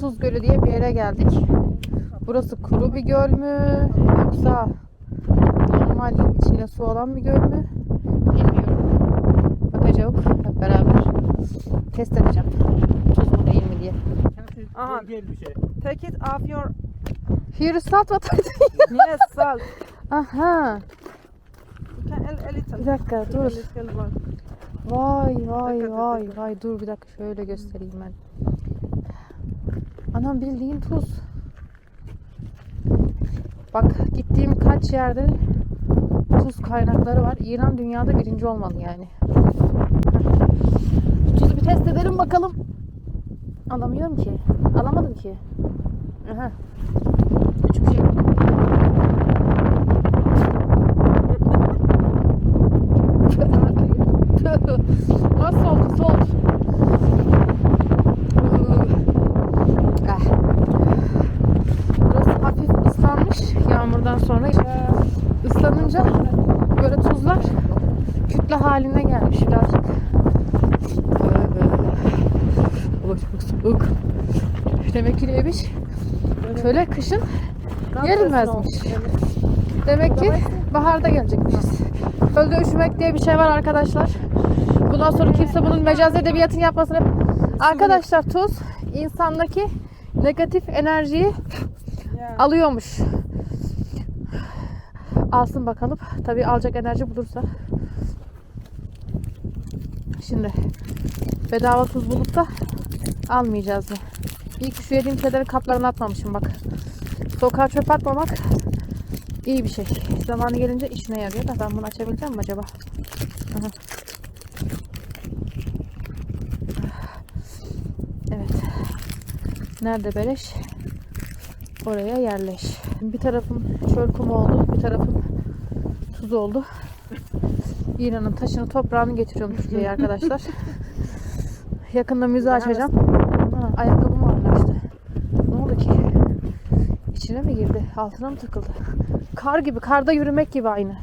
Tuz Gölü diye bir yere geldik. Burası kuru bir göl mü yoksa normal içinde su olan bir göl mü bilmiyorum. Bakacağız hep beraber. Test edeceğim. Tuz mu değil mi diye. Aha. Take it off your Here is salt water. yes salt. Aha. You can a little. Bir dakika dur. A little one. Vay. Dur bir dakika şöyle göstereyim ben. Anam bildiğin tuz. Bak gittiğim kaç yerde tuz kaynakları var. İran dünyada birinci olmalı yani. Tuzu bir test edelim bakalım. Alamıyorum ki. Alamadım ki. Aha. Küçük şey. Nasıl oldu? Soğuk. Burası hafif ıslanmış yağmurdan sonra. Islanınca böyle tuzlar kütle haline gelmiş birazcık. Çok soğuk. Demek ki neymiş? Şöyle kışın gerilmezmiş. Demek ki baharda gelecekmişiz. Gölde üşümek diye bir şey var arkadaşlar. Bundan sonra kimse bunun mecazi edebiyatını yapmasını... Arkadaşlar tuz insandaki negatif enerjiyi alıyormuş. Alsın bakalım. Tabii alacak enerji bulursa. Şimdi bedava tuz bulup da almayacağız ya. İyi ki şu yediğim şeyleri kaplarına atmamışım bak. Sokağa çöp atmamak iyi bir şey. Zamanı gelince işine yarıyor da ben bunu açabileceğim mi acaba? Aha. Evet. Nerede beleş? Oraya yerleş. Bir tarafım çöl kumu oldu. Bir tarafım tuz oldu. İran'ın taşını toprağını getiriyorum Türkiye'ye arkadaşlar. Yakında müze açacağım. Ha, ayakkabım ağırlaştı. Ne oldu ki? İçine mi girdi? Altına mı takıldı? Kar gibi. Karda yürümek gibi aynı.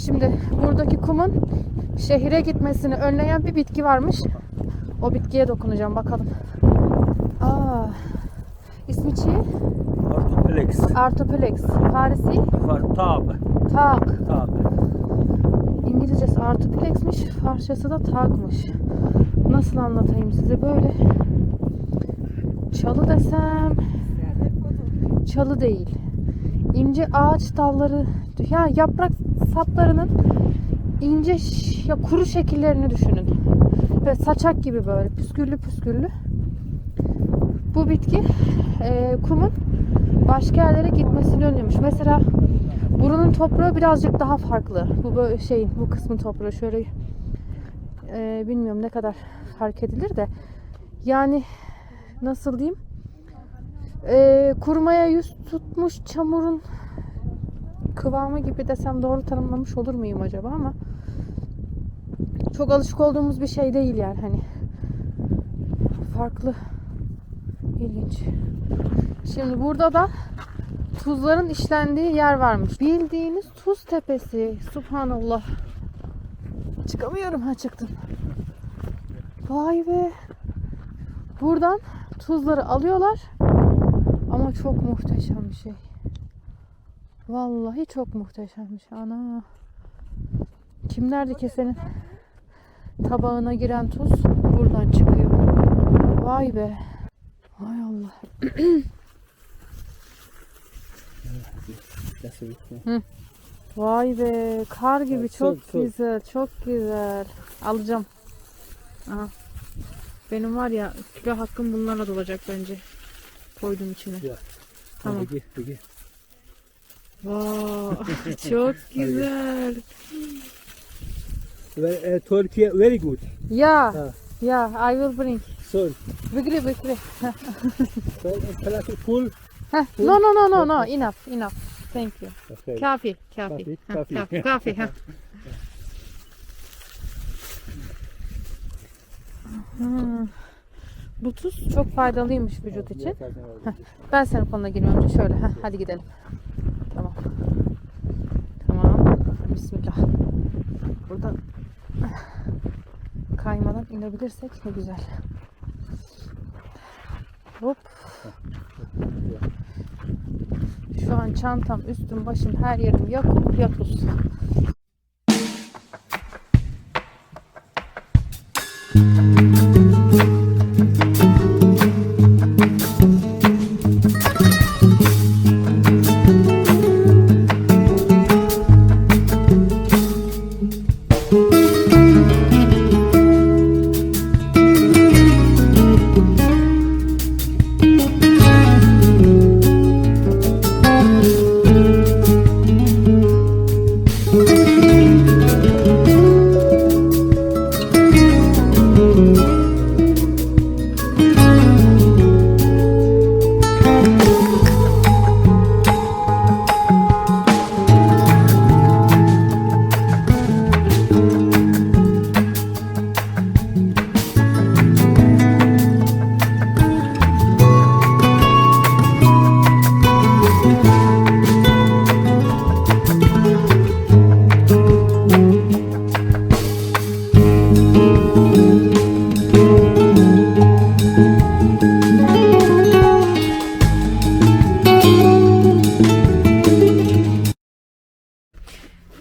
Şimdi buradaki kumun şehire gitmesini önleyen bir bitki varmış. O bitkiye dokunacağım bakalım. Aa, ismi çi? Artoplex. Artoplex. Farisi? Tab. Tak. Tab. İngilizcesi Artoplex'miş. Farsçası da takmış. Nasıl anlatayım size böyle? Çalı desem. Çalı değil. İnce ağaç dalları. Ya yaprak saplarının ince ya kuru şekillerini düşünün. Ve saçak gibi böyle püsküllü püsküllü. Bu bitki kumun başka yerlere gitmesini önlemiş. Mesela buranın toprağı birazcık daha farklı. Bu böyle bu kısmın toprağı şöyle bilmiyorum ne kadar fark edilir de yani nasıl diyeyim, kurumaya yüz tutmuş çamurun kıvamı gibi desem doğru tanımlamış olur muyum acaba, ama çok alışık olduğumuz bir şey değil yani, hani farklı, ilginç. Şimdi burada da tuzların işlendiği yer varmış. Bildiğiniz tuz tepesi. Subhanallah. Çıkamıyorum. Ha, çıktım. Vay be. Buradan tuzları alıyorlar. Ama çok muhteşem bir şey. Vallahi çok muhteşemmiş. Ana. Kimlerdi kesenin tabağına giren tuz buradan çıkıyor. Vay be. Hay Allah. Vay be, kar gibi, Evet, çok çok, çok. güzel, çok güzel. Alacağım. Aha. Benim var ya, kilo hakkım bunlarla dolacak bence. Koydum içine. Ya. Tamam. Peki. Vay, çok güzel. Turkey very good. Ya, Ha. ya, I will bring. So, Bigri. plastic full. Heh, no, enough. Thank you. Okay. Kafi. Kafi, Heh, kafi. Kafi. Heh. Bu tuz çok faydalıymış vücut için. Ben senin konuna girmem önce şöyle. Hadi gidelim. Tamam. Bismillah. Burada kaymadan inebilirsek ne güzel. Hop. Şu an çantam, üstüm, başım, her yerim yakıp yapuz.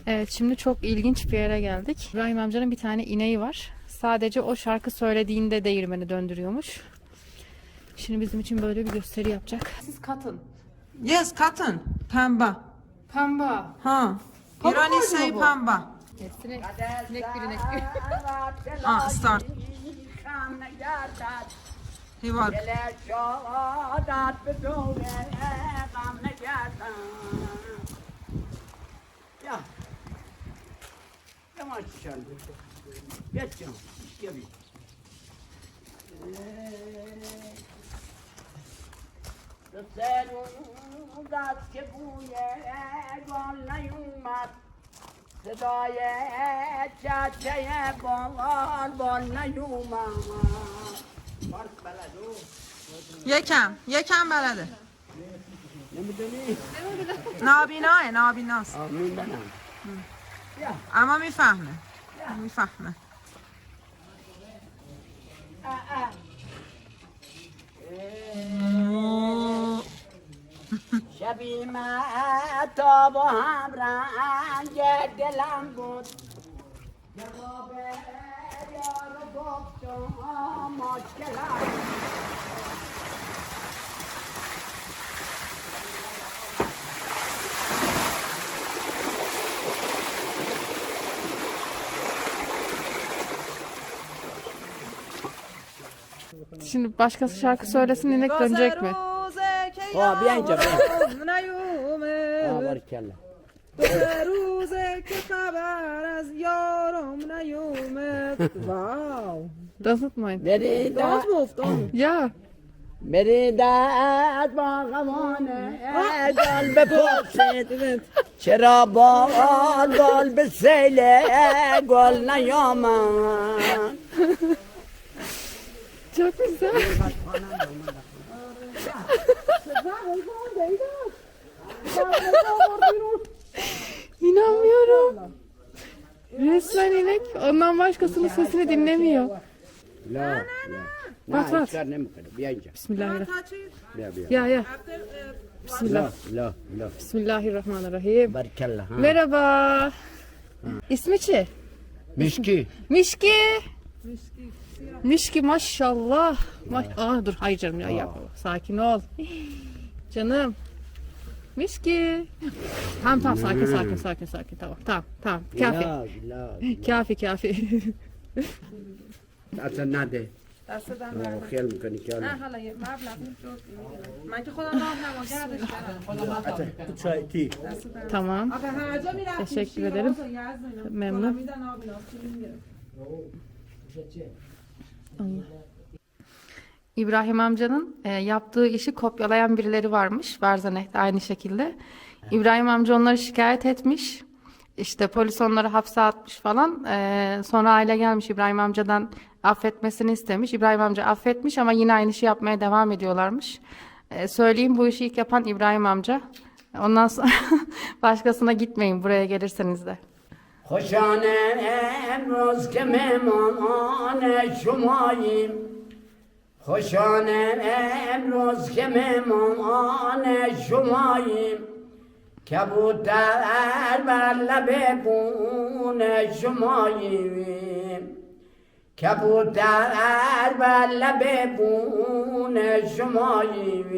Evet, şimdi çok ilginç bir yere geldik. İbrahim amcanın bir tane ineği var. Sadece o şarkı söylediğinde değirmeni döndürüyormuş. Şimdi bizim için böyle bir gösteri yapacak. Siz katın. Yes, cotton. Pamba. Pamba. Ha. Pamuk Irani koydu say mu bu? pamba. Sinek bir inek. Start. He var. Ja. Yavaş çaldı. Geç canım. Gel. Rüzgarın gaz ki bu yer vallahi صدای چاچه بال بال نیومد بارک بلدو Yekəm belədir. نمیدونی Nabinayı. میدونم Amma میفهمه. شبی تا با هم رنگ دلم بود جواب یار گفتم مشکلم Şimdi başkası şarkı söylesin, inek dönecek mi? ها بیا اینجا بیا بارکلا روزه که خبر از یارم نیومد. واو. Doesn't mind. بری Don't move, don't move. Ya. بری دست با غمانه گل بپرسید چرا با گل به سیله گل نیامد Çok güzel. İnanmıyorum. Resmen inek ondan başkasının sesini dinlemiyor. لا بات نه بات. کار نمیکنه بیا اینجا Bismillahirrahmanirrahim. بیا بیا Ya. Bismillah. لا لا Bismillahirrahmanirrahim. بارکلا ها Merhaba. İsmi çi? مشکی Mişki. Mişki maşallah. Dur hayır canım ya yapma. Sakin ol. Canım. Mişki. Tamam sakin. Tamam. Kafi. Kafi. اصلا نده دستم خیال میکنی که نه حالا یه مبلغ من که خودم راه نماگردش کردم Çay, tea. Tamam. آخه هر جا میرفتیم Teşekkür ederim. Memnun. میدن آب اینا چی میگیره İbrahim amcanın yaptığı işi kopyalayan birileri varmış. Barzaneh'te aynı şekilde. İbrahim amca onları şikayet etmiş. İşte polis onları hapse atmış falan. Sonra aile gelmiş İbrahim amcadan affetmesini istemiş. İbrahim amca affetmiş ama yine aynı işi yapmaya devam ediyorlarmış. Söyleyeyim bu işi ilk yapan İbrahim amca. Ondan sonra başkasına gitmeyin buraya gelirseniz de. خوشانه امروز که مهمان شماییم خوشانه امروز که مهمان شماییم کبوتر بر لب بون شماییم کبوتر بر لب بون شماییم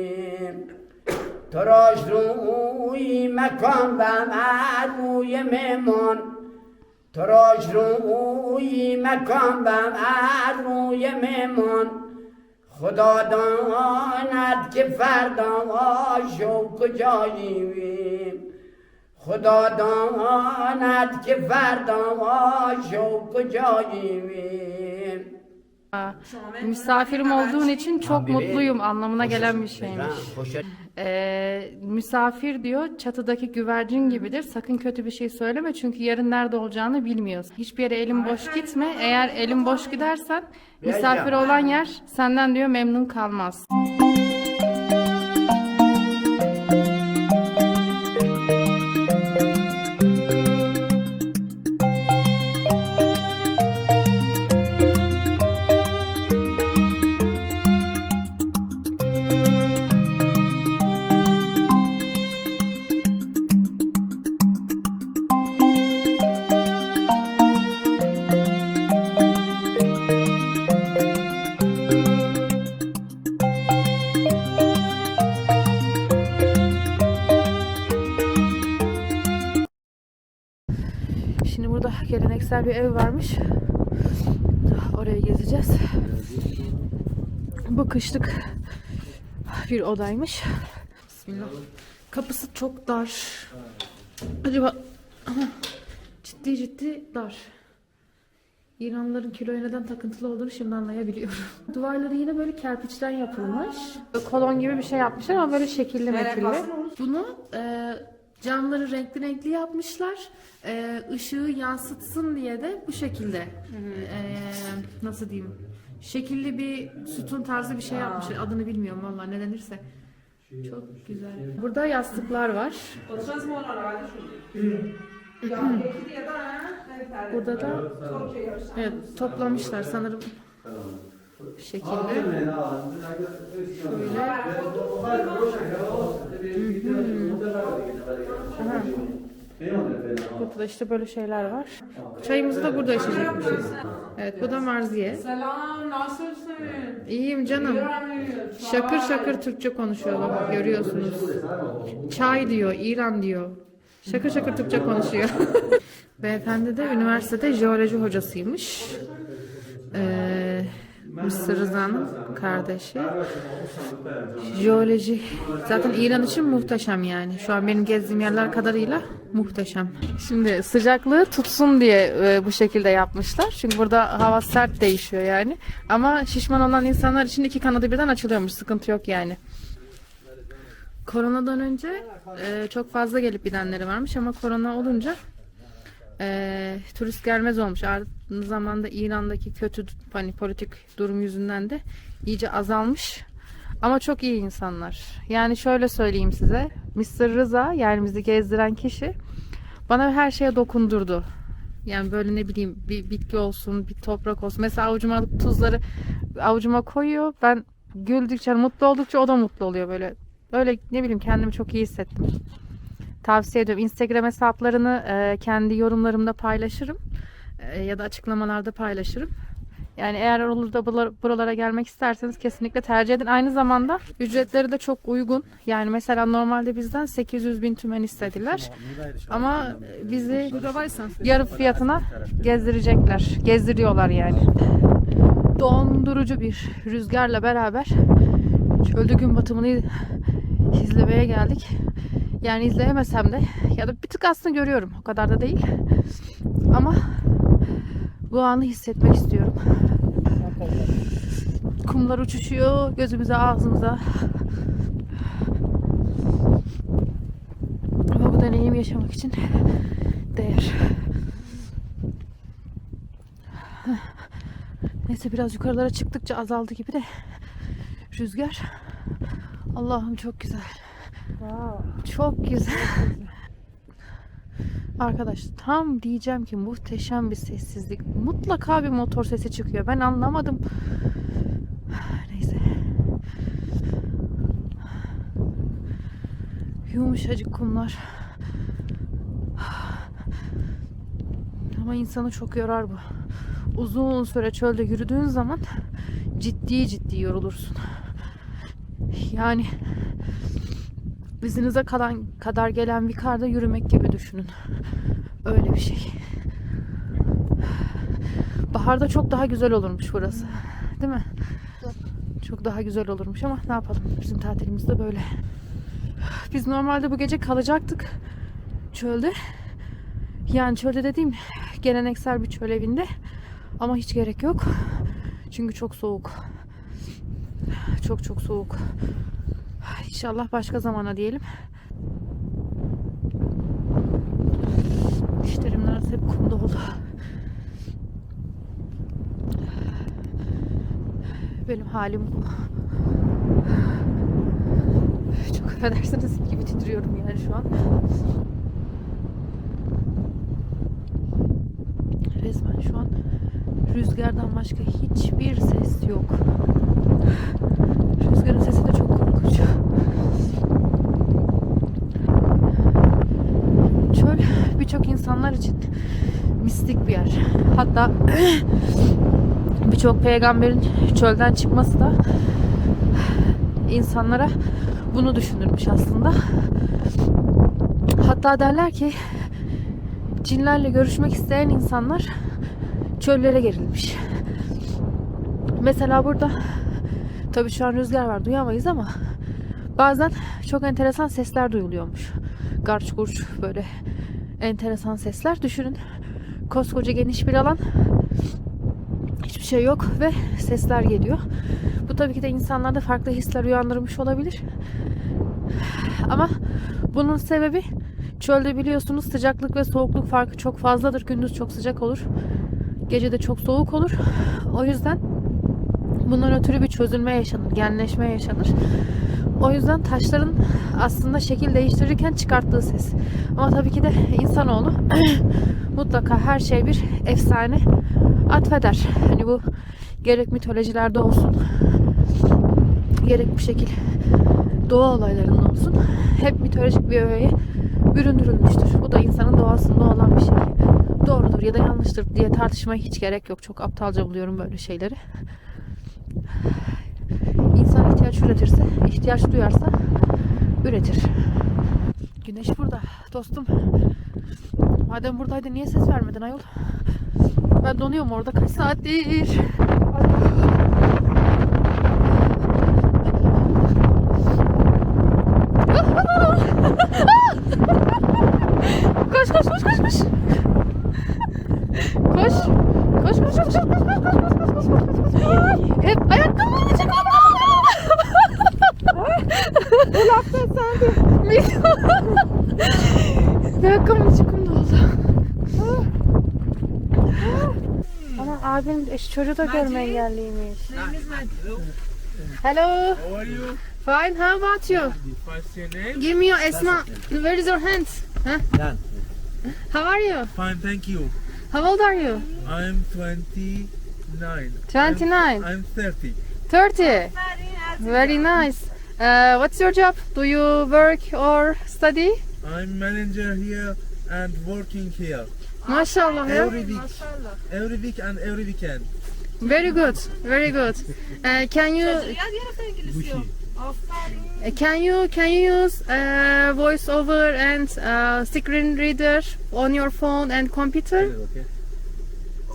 تراش روی مکان و روی مهمان تراش روی مکان و روی مهمان خدا داند که فردا شو کجاییم خدا داند که فردا شو کجاییم Misafirim olduğun için çok mutluyum anlamına gelen bir şeymiş. Misafir diyor çatıdaki güvercin gibidir. Sakın kötü bir şey söyleme çünkü yarın nerede olacağını bilmiyorsun. Hiçbir yere elin boş gitme. Eğer elin boş gidersen misafir olan yer senden diyor memnun kalmaz. Şimdi burada geleneksel bir ev varmış. Oraya gezeceğiz. Bu kışlık bir odaymış. Bismillah. Kapısı çok dar. Acaba ciddi dar. İranlıların kiloya neden takıntılı olduğunu şimdi anlayabiliyorum. Duvarları yine böyle kerpiçten yapılmış. Kolon gibi bir şey yapmışlar ama böyle şekilli mekilli. Bunu camları renkli yapmışlar. Işığı yansıtsın diye de bu şekilde nasıl diyeyim şekilli bir sütun tarzı bir şey yapmışlar. Adını bilmiyorum vallahi ne denirse. Çok güzel. Burada yastıklar var. Burada da evet, toplamışlar sanırım şekilde. Şöyle. Aha. Burada da işte böyle şeyler var. Çayımızı da burada içecekmişiz. Evet bu da marziye. Selam, nasılsın? İyiyim canım. Şakır şakır Türkçe konuşuyor bak görüyorsunuz. Çay diyor, İran diyor. Şakır şakır Türkçe konuşuyor. Beyefendi de üniversitede jeoloji hocasıymış. Mısır Rıza'nın kardeşi. Jeoloji. Zaten İran için muhteşem yani. Şu an benim gezdiğim yerler kadarıyla muhteşem. Şimdi sıcaklığı tutsun diye bu şekilde yapmışlar. Çünkü burada hava sert değişiyor yani. Ama şişman olan insanlar için iki kanadı birden açılıyormuş. Sıkıntı yok yani. Koronadan önce çok fazla gelip gidenleri varmış ama korona olunca turist gelmez olmuş. Aynı zamanda İran'daki kötü hani politik durum yüzünden de iyice azalmış. Ama çok iyi insanlar. Yani şöyle söyleyeyim size. Mr. Rıza yani bizi gezdiren kişi bana her şeye dokundurdu. Yani böyle ne bileyim bir bitki olsun, bir toprak olsun. Mesela avucuma alıp tuzları avucuma koyuyor. Ben güldükçe, mutlu oldukça o da mutlu oluyor böyle. Öyle ne bileyim kendimi çok iyi hissettim. Tavsiye ediyorum. Instagram hesaplarını kendi yorumlarımda paylaşırım. Ya da açıklamalarda paylaşırım. Yani eğer olur da buralara gelmek isterseniz kesinlikle tercih edin. Aynı zamanda ücretleri de çok uygun. Yani mesela normalde bizden 800.000 tümen istediler. Ama bizi yarı fiyatına gezdirecekler. Gezdiriyorlar yani. Dondurucu bir rüzgarla beraber çölde gün batımını izlemeye geldik. Yani izleyemesem de ya da bir tık aslında görüyorum. O kadar da değil. Ama bu anı hissetmek istiyorum. Kumlar uçuşuyor gözümüze, ağzımıza. Ama bu deneyimi yaşamak için değer. Neyse biraz yukarılara çıktıkça azaldı gibi de rüzgar. Allah'ım çok güzel. Çok güzel. Arkadaş tam diyeceğim ki muhteşem bir sessizlik. Mutlaka bir motor sesi çıkıyor. Ben anlamadım. Neyse. Yumuşacık kumlar. Ama insanı çok yorar bu. Uzun süre çölde yürüdüğün zaman ciddi yorulursun. Yani dizinize kadar gelen bir karda yürümek gibi düşünün. Öyle bir şey. Baharda çok daha güzel olurmuş burası. Değil mi? Çok daha güzel olurmuş ama ne yapalım? Bizim tatilimiz de böyle. Biz normalde bu gece kalacaktık çölde. Yani çölde dediğim geleneksel bir çöl evinde. Ama hiç gerek yok. Çünkü çok soğuk. Çok soğuk. İnşallah başka zamana diyelim. Dişlerim neredeyse hep kumda oldu. Benim halim bu. Çok affedersiniz gibi titriyorum yani şu an. Resmen şu an rüzgardan başka hiçbir ses yok. Rüzgarın sesi de çok korkunç. Çöl birçok insanlar için mistik bir yer. Hatta birçok peygamberin çölden çıkması da insanlara bunu düşünürmüş aslında. Hatta derler ki cinlerle görüşmek isteyen insanlar çöllere gerilmiş. Mesela burada tabii şu an rüzgar var, duyamayız ama bazen çok enteresan sesler duyuluyormuş. Garç gurç böyle enteresan sesler. Düşünün, koskoca geniş bir alan, hiçbir şey yok ve sesler geliyor. Bu tabii ki de insanlarda farklı hisler uyandırmış olabilir. Ama bunun sebebi çölde biliyorsunuz sıcaklık ve soğukluk farkı çok fazladır. Gündüz çok sıcak olur. Gece de çok soğuk olur. O yüzden bundan ötürü bir çözülme yaşanır, genleşme yaşanır. O yüzden taşların aslında şekil değiştirirken çıkarttığı ses. Ama tabii ki de insanoğlu mutlaka her şey bir efsane atfeder. Hani bu gerek mitolojilerde olsun, gerek bu şekil doğa olaylarında olsun, hep mitolojik bir öğeye büründürülmüştür. Bu da insanın doğasında olan bir şey. Doğrudur ya da yanlıştır diye tartışmaya hiç gerek yok. Çok aptalca buluyorum böyle şeyleri. İnsan ihtiyaç üretirse, ihtiyaç duyarsa üretir. Güneş burada dostum. Madem buradaydı niye ses vermedin ayol? Ben donuyorum orada kaç saattir. Koş. Koş. Hep ayakkabılarını çek. Bu laftan sen de. Ayakkabım çıkımda oldu. Ama abim çocuğu da görme engelliymiş. Hello. How are you? Fine. How about you? What's your name? Give me your Esma. Where is your hands? Huh? Yan. How are you? Fine, thank you. How old are you? I'm 29. 29. I'm 30. 30. Very nice. What's your job? Do you work or study? I'm manager here and working here Maşallah ya. every week and every weekend. Very good, very good. Can you Ya diğer İngilizce yok. Aferin. can you use voice over and screen reader on your phone and computer?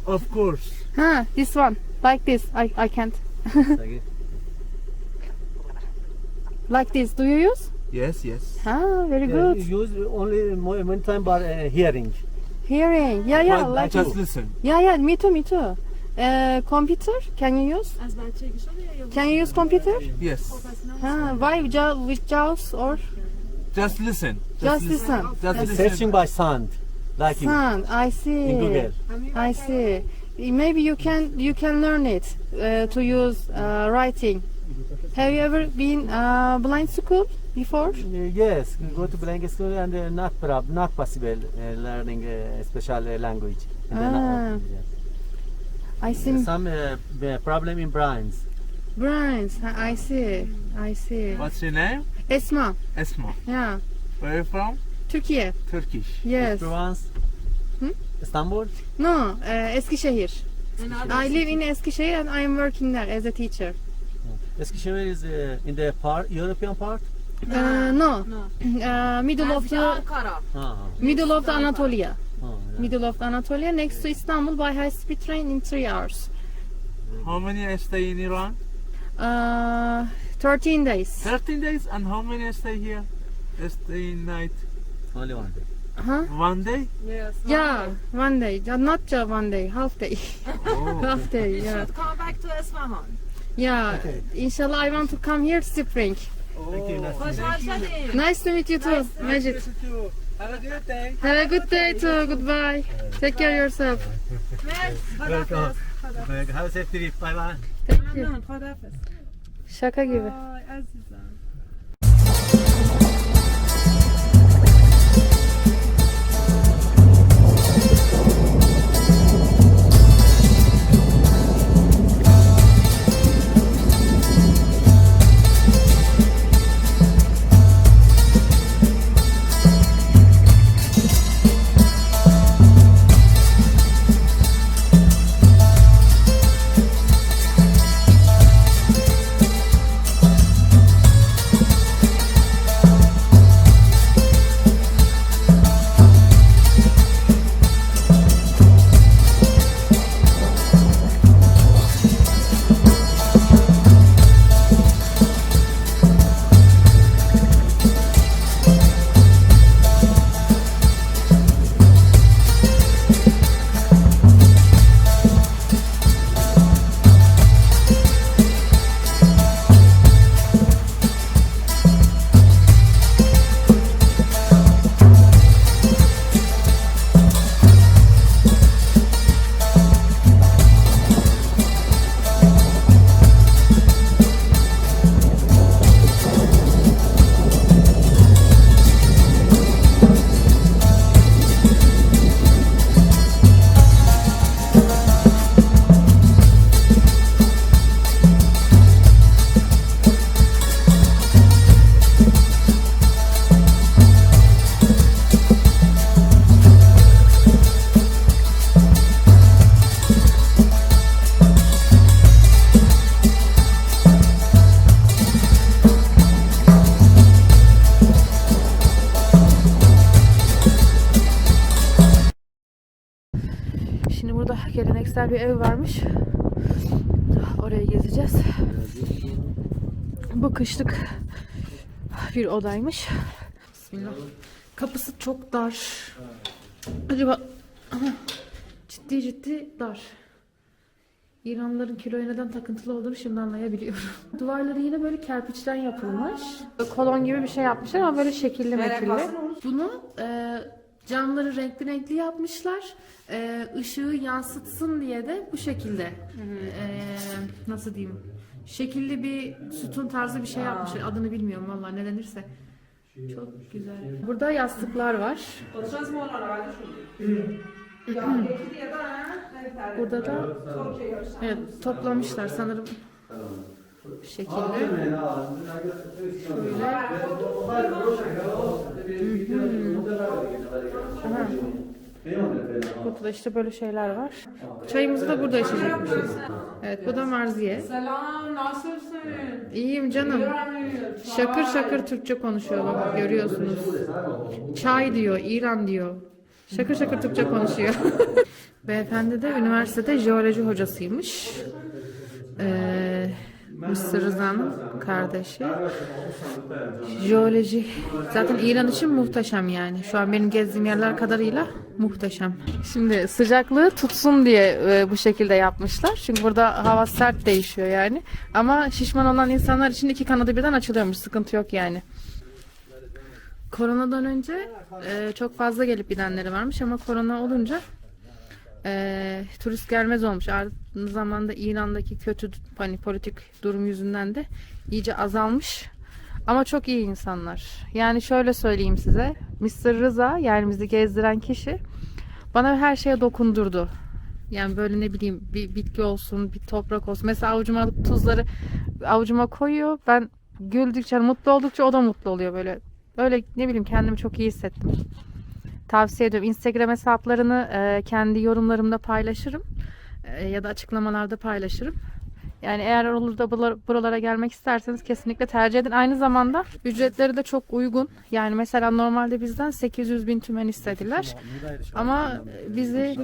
Of course. Huh, this one, like this. I can't. Like this. Do you use? Yes, yes. Ah, very good. Use only one time by hearing. Hearing. Yeah, But like just listen. yeah, me too. Computer, can you use? Az ben çekişim ya. Can you use computer? Yes. Why with JAWS or Just listen. just listen? Just listen. Searching by sound. Like you. Sound. I see. In Google. I see. Maybe you can learn it to use writing. Have you ever been blind school before? Yes, go to blind school and not possible learning special language. I see. Some problem in brains. Brains. I see. I see. What's your name? Esma. Esma. Yeah. Where are you from? Türkiye. Turkish. Yes. Provence. Istanbul. No, Eskişehir. I live in Eskişehir and I am working there as a teacher. Eskişehir is in the European part. No, middle of the Ankara. middle of the Anatolia. Yeah. Middle of the Anatolia, next to Istanbul by high speed train in 3 hours. How many stay in Iran? 13 days. 13 days. And how many stay here? Stay in night. Only one day. Huh? One day? Yes. Yeah, one day. Not just one day, half day. Oh. Half day, You yeah. should come back to Esfahan. Yeah, inshallah I want to come here spring. Thank you. Hoş geldin. Nice to meet you too, Majid. Have a good day. Have a good day too, goodbye. Take care yourself. Welcome. Have a safe trip. Bye bye. Thank you. Memnun. Hodafız. Şaka gibi. Ay azizim. Şimdi burada geleneksel bir ev varmış. Oraya gezeceğiz. Bu kışlık bir odaymış. Bismillah. Kapısı çok dar. Acaba ama ciddi dar. İranlıların kiloya neden takıntılı olduğunu şimdi anlayabiliyorum. Duvarları yine böyle kerpiçten yapılmış. Kolon gibi bir şey yapmışlar ama böyle şekilli mekilli. Bunu camları renkli yapmışlar. Işığı yansıtsın diye de bu şekilde nasıl diyeyim, şekilli bir sütun tarzı bir şey yapmışlar. Adını bilmiyorum vallahi ne denirse. Çok güzel. Burada yastıklar var. Burada da evet, toplamışlar sanırım bu şekilde. Şöyle. Aha. Burada da işte böyle şeyler var. Çayımızı da burada içecekmişiz. Evet, bu da marziye. Selam, nasılsın? İyiyim canım. Şakır şakır Türkçe konuşuyor, bak görüyorsunuz. Çay diyor, İran diyor. Şakır şakır Türkçe konuşuyor. Beyefendi de üniversitede jeoloji hocasıymış. Mr. Rıza'nın kardeşi. Jeoloji. Zaten İran için muhteşem yani. Şu an benim gezdiğim yerler kadarıyla muhteşem. Şimdi sıcaklığı tutsun diye bu şekilde yapmışlar. Çünkü burada hava sert değişiyor yani. Ama şişman olan insanlar için 2 kanadı birden açılıyormuş. Sıkıntı yok yani. Koronadan önce çok fazla gelip gidenleri varmış ama korona olunca turist gelmez olmuş. Aynı zamanda İran'daki kötü hani politik durum yüzünden de iyice azalmış. Ama çok iyi insanlar. Yani şöyle söyleyeyim size. Mr. Rıza, yani bizi gezdiren kişi bana her şeye dokundurdu. Yani böyle ne bileyim bir bitki olsun, bir toprak olsun. Mesela avucuma alıp tuzları avucuma koyuyor. Ben güldükçe, mutlu oldukça o da mutlu oluyor böyle. Öyle ne bileyim kendimi çok iyi hissettim. Tavsiye ediyorum. Instagram hesaplarını kendi yorumlarımda paylaşırım. Ya da açıklamalarda paylaşırım. Yani eğer olur da buralara gelmek isterseniz kesinlikle tercih edin. Aynı zamanda ücretleri de çok uygun. Yani mesela normalde bizden 800.000 tümen istediler. Ama bizi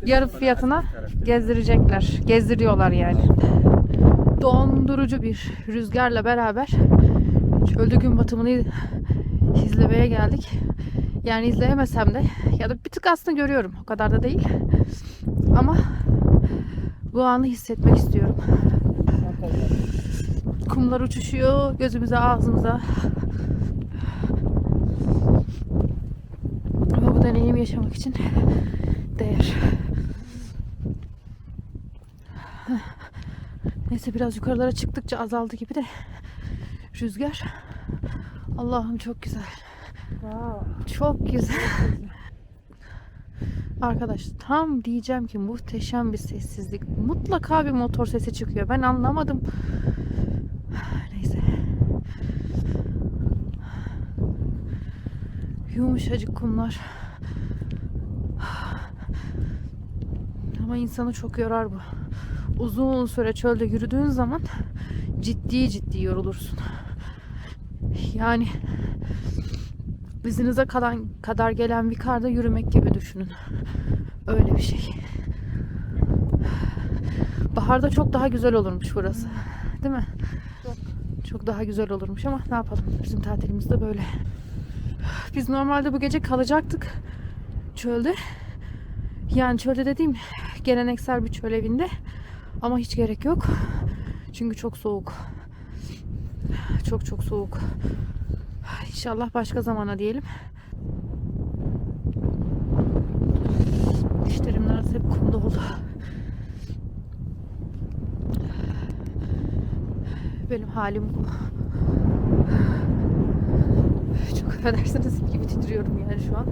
yarı fiyatına gezdirecekler. Gezdiriyorlar yani. Dondurucu bir rüzgarla beraber çölde gün batımını izlemeye geldik. Yani izleyemesem de ya da bir tık aslında görüyorum. O kadar da değil. Ama bu anı hissetmek istiyorum. Kumlar uçuşuyor gözümüze, ağzımıza. Ama bu deneyimi yaşamak için değer. Neyse biraz yukarılara çıktıkça azaldı gibi de rüzgar. Allah'ım çok güzel. Çok güzel. Arkadaş tam diyeceğim ki muhteşem bir sessizlik. Mutlaka bir motor sesi çıkıyor. Ben anlamadım. Neyse. Yumuşacık kumlar. Ama insanı çok yorar bu. Uzun süre çölde yürüdüğün zaman ciddi yorulursun. Yani dizinize kadar gelen bir karda yürümek gibi düşünün. Öyle bir şey. Baharda çok daha güzel olurmuş burası. Değil mi? Çok daha güzel olurmuş ama ne yapalım? Bizim tatilimiz de böyle. Biz normalde bu gece kalacaktık çölde. Yani çölde dediğim geleneksel bir çöl evinde. Ama hiç gerek yok. Çünkü çok soğuk. Çok soğuk. İnşallah başka zamana diyelim. Dişlerim neredeyse hep kumda oldu. Benim halim bu. Çok affedersiniz gibi titriyorum yani şu an.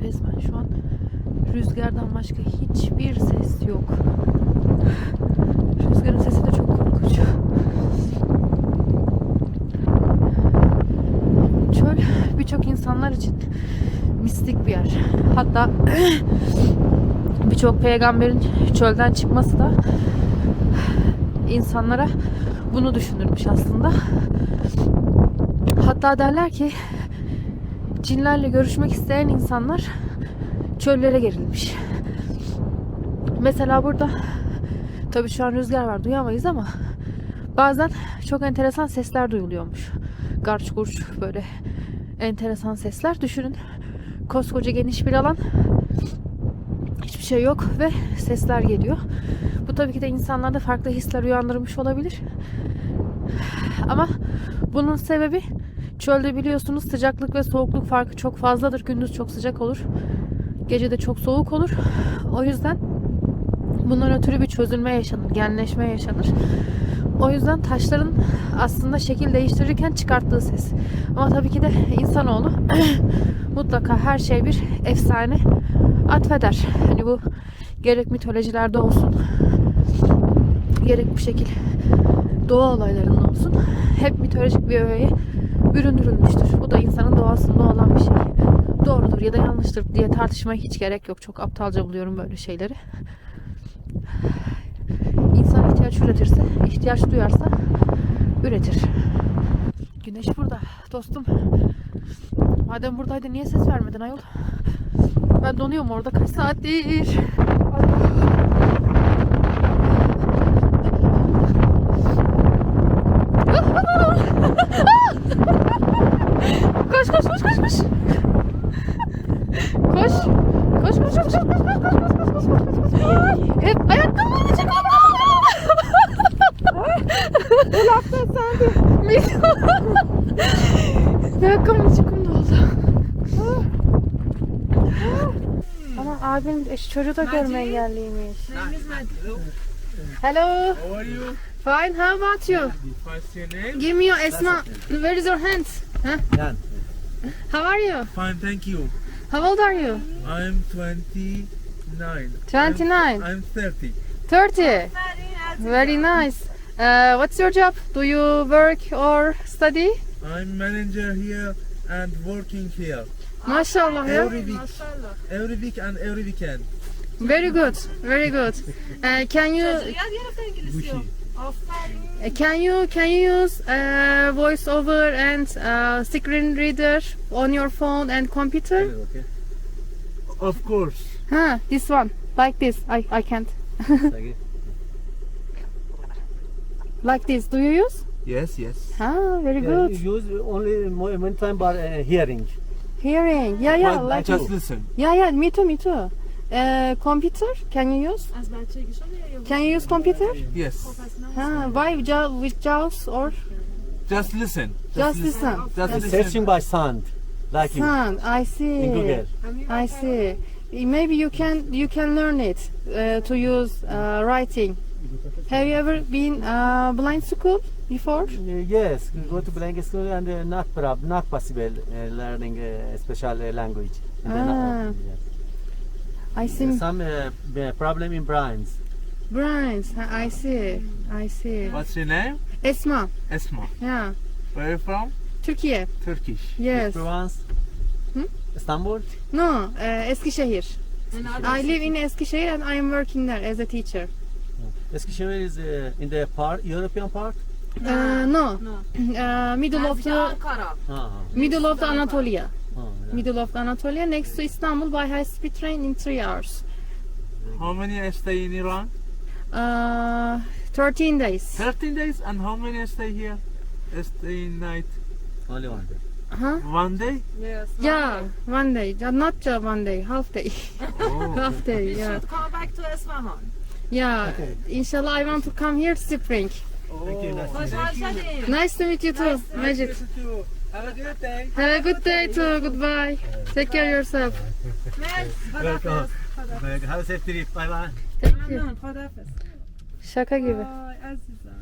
Resmen şu an rüzgardan başka hiçbir ses yok. Rüzgarın sesi de çok korkunç. Çöl birçok insanlar için mistik bir yer. Hatta birçok peygamberin çölden çıkması da insanlara bunu düşünürmüş aslında. Hatta derler ki cinlerle görüşmek isteyen insanlar çöllere gerilmiş. Mesela burada tabii şu an rüzgar var, duyamayız ama bazen çok enteresan sesler duyuluyormuş. Garç gurç böyle enteresan sesler. Düşünün, koskoca geniş bir alan, hiçbir şey yok ve sesler geliyor. Bu tabii ki de insanlarda farklı hisler uyandırmış olabilir. Ama bunun sebebi çölde biliyorsunuz sıcaklık ve soğukluk farkı çok fazladır. Gündüz çok sıcak olur. Gece de çok soğuk olur. O yüzden bundan ötürü bir çözülme yaşanır, genleşme yaşanır. O yüzden taşların aslında şekil değiştirirken çıkarttığı ses. Ama tabii ki de insanoğlu mutlaka her şey bir efsane atfeder. Hani bu gerek mitolojilerde olsun, gerek bu şekil doğa olaylarında olsun. Hep mitolojik bir öğeye büründürülmüştür. Bu da insanın doğasında olan bir şey. Doğrudur ya da yanlıştır diye tartışmaya hiç gerek yok. Çok aptalca buluyorum böyle şeyleri. İnsan ihtiyaç üretirse, ihtiyaç duyarsa üretir. Güneş burada dostum. Madem buradaydı niye ses vermedin ayol? Ben donuyorum orada kaç saattir. Koş koş koş koş koş. Koş. Koş koş koş koş koş koş koş koş koş. Hep ayakkabılarını çek ayakkabım çıkımda oldu. Ama abim çocuğu da görme engelliymiş. Hello. How are you? Fine. How about you? What's your name? Give me your Esma. Where is your hands? Huh? Yani. How are you? Fine, thank you. How old are you? I'm 29. 29. I'm 30. 30. Very nice. What's your job? Do you work or study? I'm manager here and working here Maşallah ya. every week and every weekend. Very good. Very good. Can you can you use voice over and screen reader on your phone and computer? Okay. Of course. Huh, this one. Like this. I can't. Sagi. Like this. Do you use? Yes, yes. Ah, very Yeah, good. you use only one time by hearing. Hearing. Yeah, yeah. But Like just listen. yeah, me too, me too. Computer? Can you use? Can you use computer? Yes. Why with JAWS or Just listen. just listen? Just listen. Searching by sound, like you Sound. I see. in Google. I see. Maybe you can learn it to use writing. Have you ever been blind school before? Yes, go to blind school and not possible learning a special language. Ah. I see. Some problem in brains. Brains. I see. I see. What's your name? Esma. Esma. Yeah. Where are you from? Türkiye. Turkish. Yes. Provence. Istanbul. No, Eskişehir. I live in Eskişehir and I am working there as a teacher. Eskişehir is in the part, European part. No. Middle of the Ankara. middle of the Anatolia. Yeah. Middle of the Anatolia, next to Istanbul by high speed train in 3 hours. How many stay in Iran? 13 days. 13 days. And how many stay here? Stay in night. Only one day. Huh? 1 day? Yes. Yeah, 1 day. Not just 1 day, half day. Oh. Half day, We yeah. should come back to Esfahan. Yeah. Inshallah I want to come here spring. Thank you. Nice to meet you. Hoş geldin. Nice to meet you too, Majid. Have a good day. Have a good day too. Goodbye. Take care yourself. Welcome. Have a safe trip. Bye bye. Thank you. Memnun. Xodafız. Şaka gibi. Ay azizim.